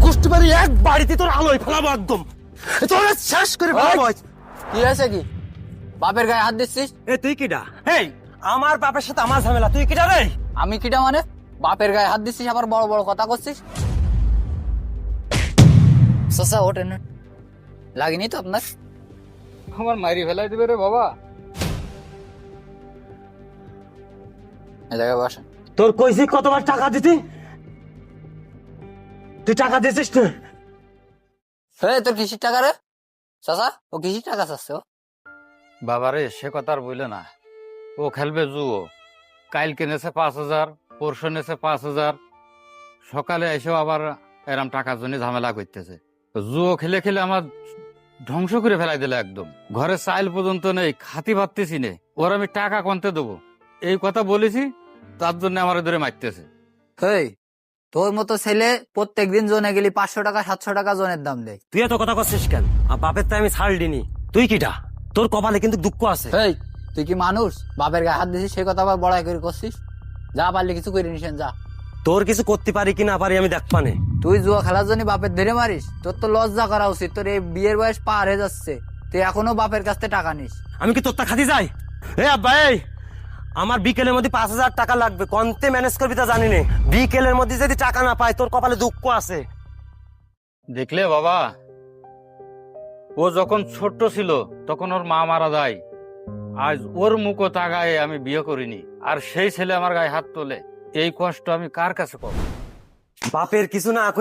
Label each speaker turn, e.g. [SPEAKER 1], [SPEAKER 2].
[SPEAKER 1] গোষ্ঠী বাড়ি এক বাড়িতে তোর আলোয় ফেলাবো একদম, তোর শেষ করে ফেলাবো।
[SPEAKER 2] কি আছে কি? বাপের গায়ে হাত দিচ্ছিস?
[SPEAKER 1] এ তুই কিডা? এই আমার বাপের সাথে আমার ঝামেলা, তুই কিডা রে?
[SPEAKER 2] আমি কিটা মানে? বাপের গায়ে হাত দিচ্ছিস আবার বড় বড় কথা করছিস? চাচা ওঠেন, লাগেনি তো আপনার? আমার মারি ফেলাই দিবে রে বাবা। এই জায়গায় বসেন।
[SPEAKER 1] তোর কইছি কতবার টাকা দিতি, তুই টাকা দিছিস তুই?
[SPEAKER 2] তোর কিসির টাকা রে চাচা? ও কিসির টাকা চাচ্ছে ও?
[SPEAKER 3] বাবারে সে কথা আর বইলে না। ও খেলবে জুয়ো, কাইল কিনেছে 5,000, পরশু নেছে 5,000, সকালে এসেও আবার এরম টাকার জন্য ঝামেলা করতেছে। জুয়ো খেলে খেলে আমার ধ্বংস করে ফেলাই দিলে একদম। ঘরে চাইল পর্যন্ত নেই, খাতি পারতেছি নে, ওর আমি টাকা কনতে দেবো এই কথা বলেছি, তার জন্য আমার ধরে মারতেছে।
[SPEAKER 2] তোর মতো ছেলে প্রত্যেকদিন জোনে গেলি 500 টাকা 700 টাকা জোনের দাম দেয়।
[SPEAKER 1] তুই এত কথা করছিস কেন? আর বাপের তো আমি ছাড় দিনি, তুই কিডা? তোর কপালে কিন্তু দুঃখ আছে।
[SPEAKER 2] তুই কি মানুষ? বাপের গায়ে হাত দিছিস, সে কথা আবার বড়াই করে করছিস? যা পারলে কিছু করে নিস, যা।
[SPEAKER 1] তোর কিছু করতে পারি কি না পারি আমি দেখবানে।
[SPEAKER 2] তুই জুয়া খেলার জন্য বাপের ধরে মারিস? তোর তো লজ্জা করা উচিত। তোর এই বিয়ের বয়স পার হয়ে যাচ্ছে, তুই এখনো বাপের কাছ থেকে টাকা নিস?
[SPEAKER 1] আমি কি তোরটা খাতি যাই? আব্বা এই, আমার বিকেলের মধ্যে 5,000 টাকা লাগবে, কন্তে ম্যানেজ করবি তা জানি না। বিকেলের মধ্যে যদি টাকা না পাই তোর কপালে দুঃখ আছে।
[SPEAKER 3] দেখলে বাবা, ও যখন ছোট্ট ছিল তখন ওর মা মারা যায়, আজ ওর মুখো তাগায়ে আমি বিয়ে করিনি, আর সেই ছেলে আমার গায়ে হাত তোলে, এই কষ্ট আমি কার কাছে পাবো?
[SPEAKER 1] বাপের কিছু না কই